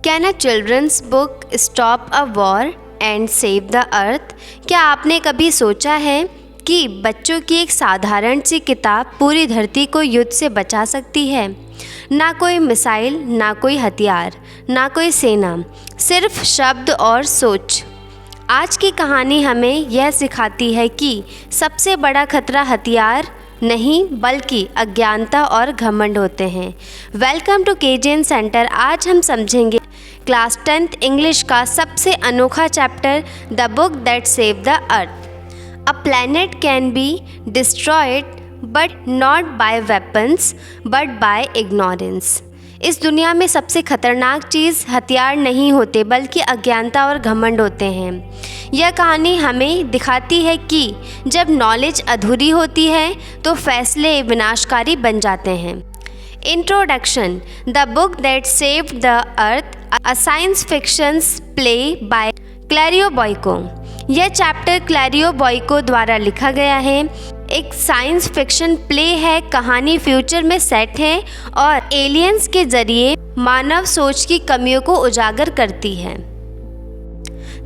Can a children's book stop a war and save the earth? क्या आपने कभी सोचा है कि बच्चों की एक साधारण सी किताब पूरी धरती को युद्ध से बचा सकती है? ना कोई मिसाइल, ना कोई हथियार, ना कोई सेना, सिर्फ शब्द और सोच। आज की कहानी हमें यह सिखाती है कि सबसे बड़ा खतरा हथियार नहीं बल्कि अज्ञानता और घमंड होते हैं। Welcome to KGN centre. आज हम समझेंगे क्लास 10th इंग्लिश का सबसे अनोखा chapter, the book that saved the earth. A planet can be destroyed but not by weapons but by ignorance. इस दुनिया में सबसे खतरनाक चीज़ हथियार नहीं होते बल्कि अज्ञानता और घमंड होते हैं। यह कहानी हमें दिखाती है कि जब नॉलेज अधूरी होती है तो फैसले विनाशकारी बन जाते हैं। Introduction. The book that saved the earth, a science fiction play by Clario Boyko. यह चैप्टर क्लैरियो बॉयको द्वारा लिखा गया है। एक साइंस फिक्शन प्ले है। कहानी फ्यूचर में सेट है और एलियंस के जरिए मानव सोच की कमियों को उजागर करती है।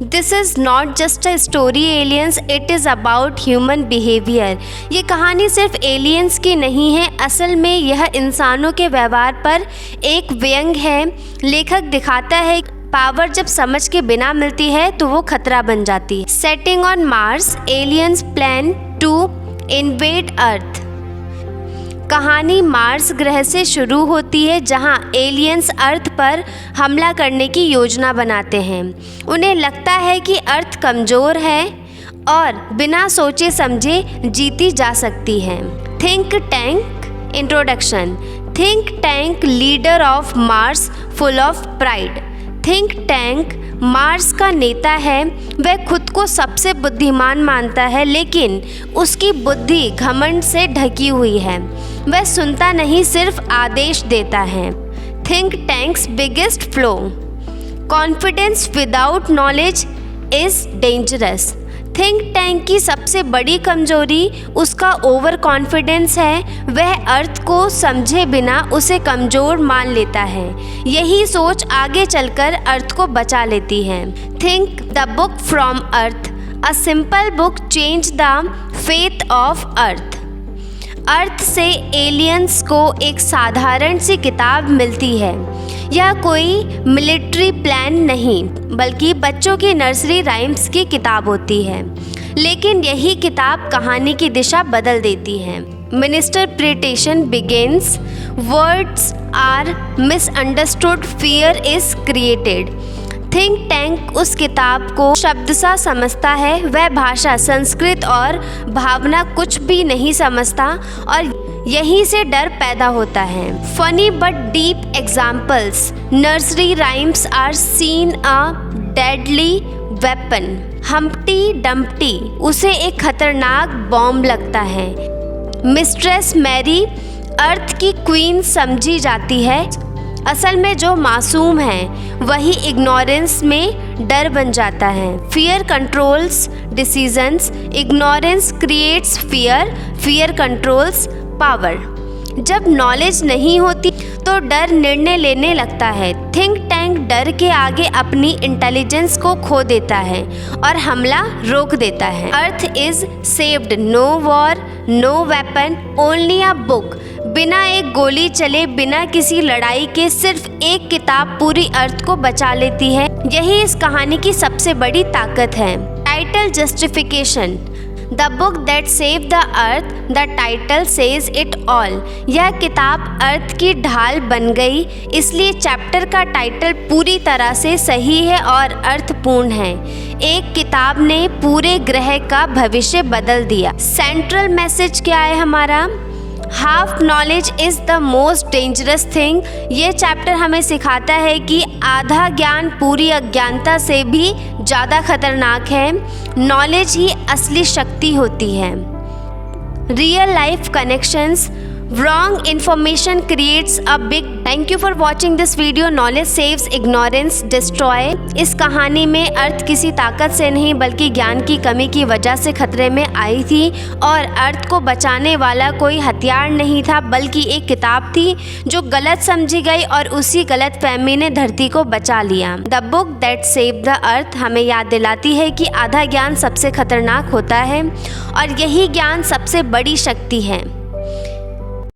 This is not just a story aliens, it is about human behaviour. ये कहानी सिर्फ एलियंस की नहीं है, असल में यह इंसानों के व्यवहार पर एक व्यंग है। लेखक दिखाता है पावर जब समझ के बिना मिलती है तो वो खतरा बन जाती है। Setting on Mars, aliens plan to invade earth. कहानी मार्स ग्रह से शुरू होती है जहां एलियंस अर्थ पर हमला करने की योजना बनाते हैं। उन्हें लगता है कि अर्थ कमज़ोर है और बिना सोचे समझे जीती जा सकती है। Think tank. Introduction. Think tank leader of Mars full of pride. Think tank Mars का नेता है। वह खुद को सबसे बुद्धिमान मानता है, लेकिन उसकी बुद्धि घमंड से ढकी हुई है। वह सुनता नहीं, सिर्फ आदेश देता है। Think tanks biggest flaw. Confidence without knowledge is dangerous. Think tank की सबसे बड़ी कमजोरी उसका ओवर कॉन्फिडेंस है। वह अर्थ को समझे बिना उसे कमज़ोर मान लेता है। यही सोच आगे चलकर अर्थ को बचा लेती है। Think the book from earth, a simple book change the faith of earth. Earth से एलियंस को एक साधारण सी किताब मिलती है। यह कोई मिलिट्री प्लान नहीं बल्कि बच्चों की नर्सरी राइम्स की किताब होती है, लेकिन यही किताब कहानी की दिशा बदल देती है। Misinterpretation begins, words are misunderstood, fear is created. Think tank उस किताब को शब्द सा समझता है। वह भाषा, संस्कृत और भावना कुछ भी नहीं समझता और यहीं से डर पैदा होता है। Funny but deep examples. Nursery rhymes are seen a deadly weapon. Humpty Dumpty उसे एक खतरनाक बॉम्ब लगता है। मिस्ट्रेस मैरी अर्थ की क्वीन समझी जाती है। असल में जो मासूम है वही इग्नोरेंस में डर बन जाता है। Fear controls decisions, ignorance creates fear, fear controls power. जब नॉलेज नहीं होती तो डर निर्णय लेने लगता है। थिंक टैंक डर के आगे अपनी इंटेलिजेंस को खो देता है और हमला रोक देता है। Earth is saved, no war, no weapon, only a book. बिना एक गोली चले, बिना किसी लड़ाई के, सिर्फ एक किताब पूरी अर्थ को बचा लेती है। यही इस कहानी की सबसे बड़ी ताकत है। Title justification. The book that saved the earth, the title says it all. यह किताब अर्थ की ढाल बन गई, इसलिए चैप्टर का टाइटल पूरी तरह से सही है और अर्थपूर्ण है। एक किताब ने पूरे ग्रह का भविष्य बदल दिया। सेंट्रल मैसेज क्या है हमारा? Half knowledge is the most dangerous thing. ये चैप्टर हमें सिखाता है कि आधा ज्ञान पूरी अज्ञानता से भी ज़्यादा खतरनाक है। नॉलेज ही असली शक्ति होती है। Real life connections. Wrong information creates a big. Thank you for watching this video. Knowledge saves, ignorance destroy. इस कहानी में अर्थ किसी ताकत से नहीं बल्कि ज्ञान की कमी की वजह से खतरे में आई थी और अर्थ को बचाने वाला कोई हथियार नहीं था बल्कि एक किताब थी जो गलत समझी गई और उसी गलत फहमी ने धरती को बचा लिया। The book that save the अर्थ हमें याद दिलाती है कि आधा ज्ञान सबसे खतरनाक होता है और यही ज्ञान सबसे बड़ी शक्ति है।